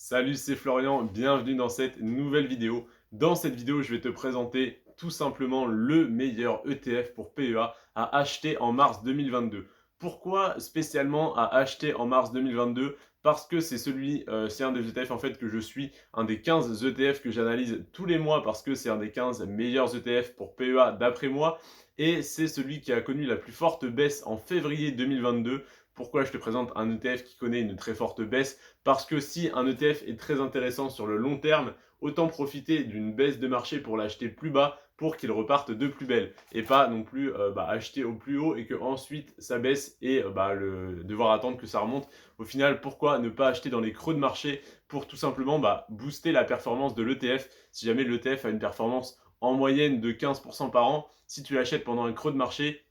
Salut, c'est Florian, bienvenue dans cette nouvelle vidéo. Dans cette vidéo, je vais te présenter tout simplement le meilleur ETF pour PEA à acheter en mars 2022. Pourquoi spécialement à acheter en mars 2022? Parce que c'est un des ETF en fait que je suis, un des 15 ETF que j'analyse tous les mois parce que c'est un des 15 meilleurs ETF pour PEA d'après moi. Et c'est celui qui a connu la plus forte baisse en février 2022. Pourquoi je te présente un ETF qui connaît une très forte baisse? Parce que si un ETF est très intéressant sur le long terme, autant profiter d'une baisse de marché pour l'acheter plus bas pour qu'il reparte de plus belle et pas non plus acheter au plus haut et que ensuite ça baisse et devoir attendre que ça remonte. Au final, pourquoi ne pas acheter dans les creux de marché pour tout simplement booster la performance de l'ETF? Si jamais l'ETF a une performance en moyenne de 15% par an, si tu l'achètes pendant un creux de marché,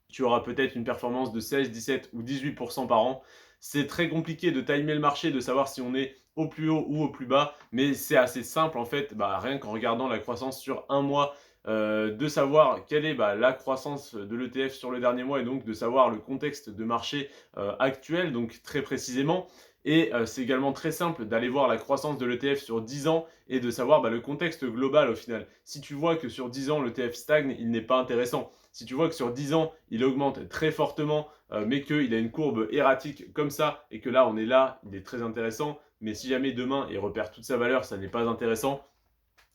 tu auras peut-être une performance de 16, 17 ou 18% par an. C'est très compliqué de timer le marché, de savoir si on est au plus haut ou au plus bas, mais c'est assez simple en fait, rien qu'en regardant la croissance sur un mois, de savoir quelle est la croissance de l'ETF sur le dernier mois et donc de savoir le contexte de marché actuel, donc très précisément. Et c'est également très simple d'aller voir la croissance de l'ETF sur 10 ans et de savoir le contexte global au final. Si tu vois que sur 10 ans l'ETF stagne, il n'est pas intéressant. Si tu vois que sur 10 ans, il augmente très fortement, mais qu'il a une courbe erratique comme ça, et que là, on est là, il est très intéressant. Mais si jamais demain, il repère toute sa valeur, ça n'est pas intéressant.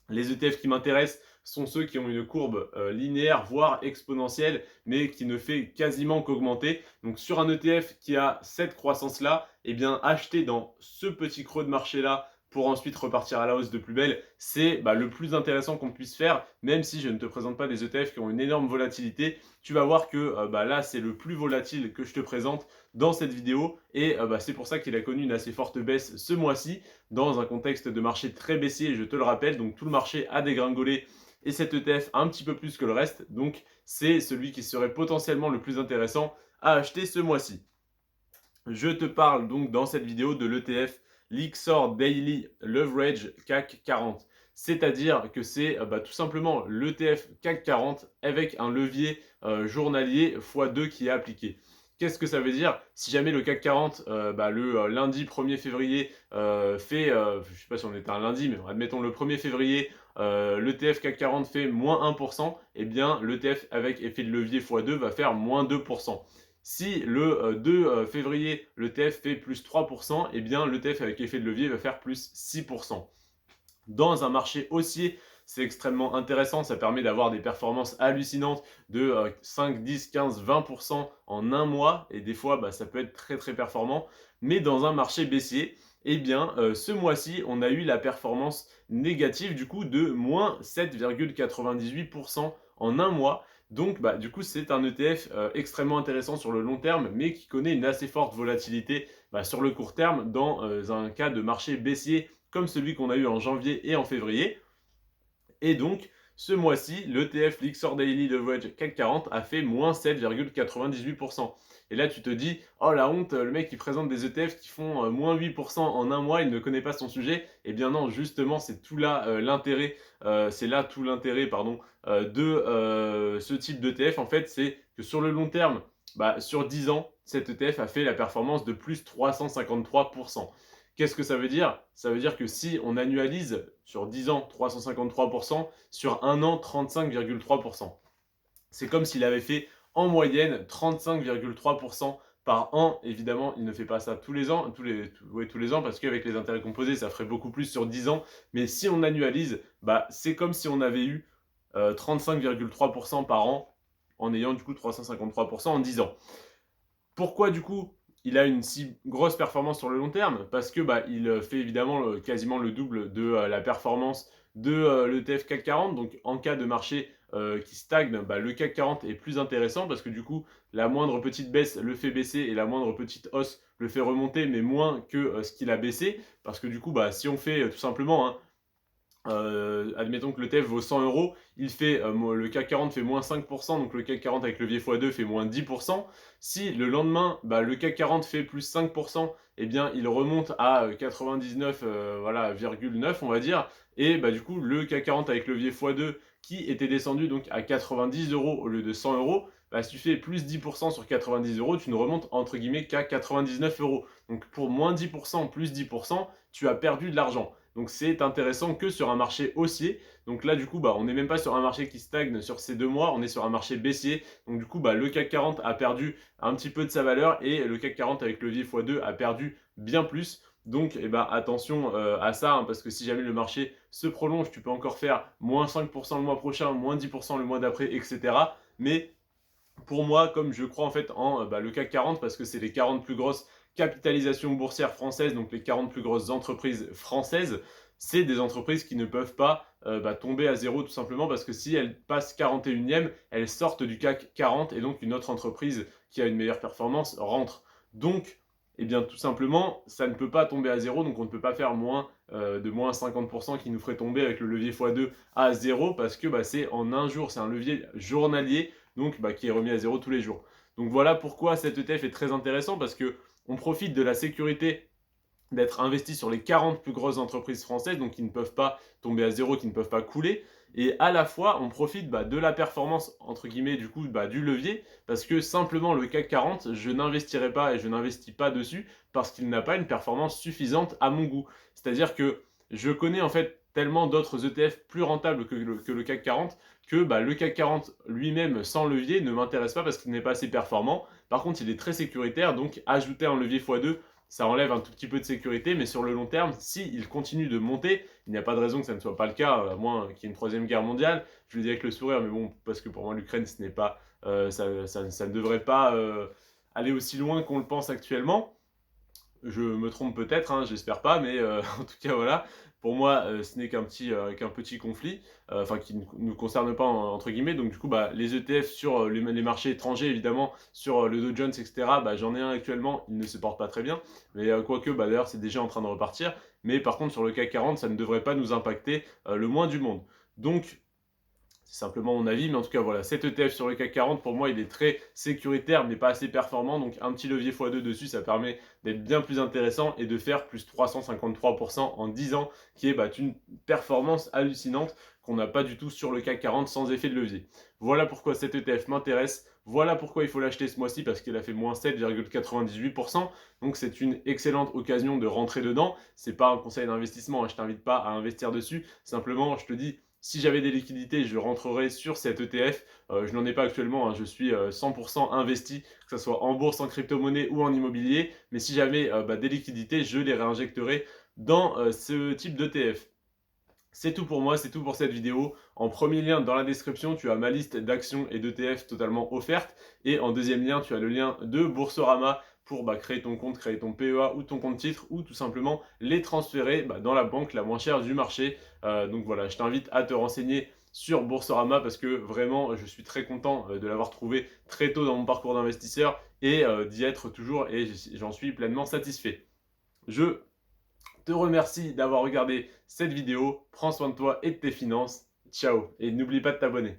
Les ETF qui m'intéressent sont ceux qui ont une courbe linéaire, voire exponentielle, mais qui ne fait quasiment qu'augmenter. Donc sur un ETF qui a cette croissance-là, eh bien acheter dans ce petit creux de marché-là pour ensuite repartir à la hausse de plus belle, c'est le plus intéressant qu'on puisse faire, même si je ne te présente pas des ETF qui ont une énorme volatilité. Tu vas voir que là, c'est le plus volatile que je te présente dans cette vidéo, et c'est pour ça qu'il a connu une assez forte baisse ce mois-ci dans un contexte de marché très baissier, je te le rappelle. Donc tout le marché a dégringolé et cet ETF un petit peu plus que le reste. Donc c'est celui qui serait potentiellement le plus intéressant à acheter ce mois-ci. Je te parle donc dans cette vidéo de l'ETF Lixor Daily Leverage CAC 40. C'est-à-dire que c'est tout simplement l'ETF CAC 40 avec un levier journalier x2 qui est appliqué. Qu'est-ce que ça veut dire? Si jamais le CAC 40, le lundi 1er février je ne sais pas si on était un lundi, mais admettons le 1er février, l'ETF CAC 40 fait moins 1%, et bien l'ETF avec effet de levier x2 va faire moins 2%. Si le 2 février, l'ETF fait plus 3%, eh bien l'ETF avec effet de levier va faire plus 6%. Dans un marché haussier, c'est extrêmement intéressant, ça permet d'avoir des performances hallucinantes de 5, 10, 15, 20% en un mois, et des fois ça peut être très très performant. Mais dans un marché baissier, eh bien ce mois-ci, on a eu la performance négative du coup de moins 7,98% en un mois. Donc du coup c'est un ETF extrêmement intéressant sur le long terme, mais qui connaît une assez forte volatilité sur le court terme dans un cas de marché baissier comme celui qu'on a eu en janvier et en février. Et donc, ce mois-ci, l'ETF Lixor Daily Leverage CAC 40 a fait moins 7,98%. Et là, tu te dis, oh la honte, le mec qui présente des ETF qui font moins 8% en un mois, il ne connaît pas son sujet. Eh bien non, justement, c'est tout là l'intérêt, de ce type d'ETF. En fait, c'est que sur le long terme, sur 10 ans, cet ETF a fait la performance de plus 353%. Qu'est-ce que ça veut dire? Ça veut dire que si on annualise sur 10 ans 353%, sur un an 35,3%. C'est comme s'il avait fait en moyenne 35,3% par an. Évidemment, il ne fait pas ça tous les ans, tous les ans, parce qu'avec les intérêts composés, ça ferait beaucoup plus sur 10 ans. Mais si on annualise, c'est comme si on avait eu 35,3% par an en ayant du coup 353% en 10 ans. Pourquoi du coup il a une si grosse performance sur le long terme? Parce que il fait évidemment quasiment le double de la performance de l'ETF CAC 40. Donc en cas de marché qui stagne, le CAC 40 est plus intéressant parce que du coup la moindre petite baisse le fait baisser et la moindre petite hausse le fait remonter, mais moins que ce qu'il a baissé. Parce que du coup si on fait tout simplement, hein, admettons que le l'ETF vaut 100 euros, le CAC 40 fait moins 5%, donc le CAC 40 avec levier x2 fait moins 10%. Si le lendemain, le CAC 40 fait plus 5%, eh bien il remonte à 99,9 on va dire, et du coup le CAC 40 avec levier x2 qui était descendu donc à 90 euros au lieu de 100 euros, si tu fais plus 10% sur 90 euros, tu ne remontes entre guillemets qu'à 99 euros. Donc pour moins 10%, plus 10%, tu as perdu de l'argent. Donc c'est intéressant que sur un marché haussier. Donc là, du coup, on n'est même pas sur un marché qui stagne sur ces 2 mois, on est sur un marché baissier. Donc du coup, le CAC 40 a perdu un petit peu de sa valeur et le CAC 40 avec levier x2 a perdu bien plus. Donc attention à ça, hein, parce que si jamais le marché se prolonge, tu peux encore faire moins 5% le mois prochain, moins 10% le mois d'après, etc. Mais pour moi, comme je crois en fait en le CAC 40, parce que c'est les 40 plus grosses capitalisations boursières françaises, donc les 40 plus grosses entreprises françaises, c'est des entreprises qui ne peuvent pas tomber à zéro tout simplement parce que si elles passent 41e, elles sortent du CAC 40 et donc une autre entreprise qui a une meilleure performance rentre. Donc, eh bien tout simplement, ça ne peut pas tomber à zéro, donc on ne peut pas faire moins 50% qui nous ferait tomber avec le levier x2 à zéro parce que c'est en un jour, c'est un levier journalier donc qui est remis à zéro tous les jours. Donc voilà pourquoi cet ETF est très intéressant parce que on profite de la sécurité d'être investi sur les 40 plus grosses entreprises françaises, donc qui ne peuvent pas tomber à zéro, qui ne peuvent pas couler. Et à la fois, on profite de la performance, entre guillemets, du coup, du levier, parce que simplement le CAC 40, je n'investirai pas et je n'investis pas dessus parce qu'il n'a pas une performance suffisante à mon goût. C'est-à-dire que je connais en fait tellement d'autres ETF plus rentables que le CAC 40 que le CAC 40 lui-même sans levier ne m'intéresse pas parce qu'il n'est pas assez performant. Par contre, il est très sécuritaire, donc ajouter un levier x2, ça enlève un tout petit peu de sécurité, mais sur le long terme, s'il continue de monter, il n'y a pas de raison que ça ne soit pas le cas, à moins qu'il y ait une troisième guerre mondiale. Je le dis avec le sourire, mais bon, parce que pour moi, l'Ukraine, ce n'est pas, ça ne devrait pas aller aussi loin qu'on le pense actuellement. Je me trompe peut-être, hein, j'espère pas, mais en tout cas, voilà. Pour moi, ce n'est qu'un petit conflit, enfin qui ne nous concerne pas entre guillemets. Donc du coup, les ETF sur les marchés étrangers, évidemment, sur le Dow Jones, etc. J'en ai un actuellement, il ne se porte pas très bien, mais quoique, d'ailleurs, c'est déjà en train de repartir. Mais par contre, sur le CAC 40, ça ne devrait pas nous impacter le moins du monde. Donc c'est simplement mon avis, mais en tout cas, voilà, cet ETF sur le CAC 40, pour moi, il est très sécuritaire, mais pas assez performant. Donc, un petit levier x2 dessus, ça permet d'être bien plus intéressant et de faire plus 353% en 10 ans, qui est une performance hallucinante qu'on n'a pas du tout sur le CAC 40 sans effet de levier. Voilà pourquoi cet ETF m'intéresse. Voilà pourquoi il faut l'acheter ce mois-ci parce qu'il a fait moins 7,98%. Donc c'est une excellente occasion de rentrer dedans. C'est pas un conseil d'investissement, hein, je t'invite pas à investir dessus. Simplement, je te dis, si j'avais des liquidités, je rentrerais sur cet ETF. Je n'en ai pas actuellement, hein, je suis 100% investi, que ce soit en bourse, en crypto-monnaie ou en immobilier. Mais si j'avais des liquidités, je les réinjecterais dans ce type d'ETF. C'est tout pour moi, c'est tout pour cette vidéo. En premier lien dans la description, tu as ma liste d'actions et d'ETF totalement offerte. Et en deuxième lien, tu as le lien de Boursorama pour créer ton compte, créer ton PEA ou ton compte titre ou tout simplement les transférer dans la banque la moins chère du marché. Donc voilà, je t'invite à te renseigner sur Boursorama parce que vraiment, je suis très content de l'avoir trouvé très tôt dans mon parcours d'investisseur et d'y être toujours et j'en suis pleinement satisfait. Je te remercie d'avoir regardé cette vidéo. Prends soin de toi et de tes finances. Ciao et n'oublie pas de t'abonner.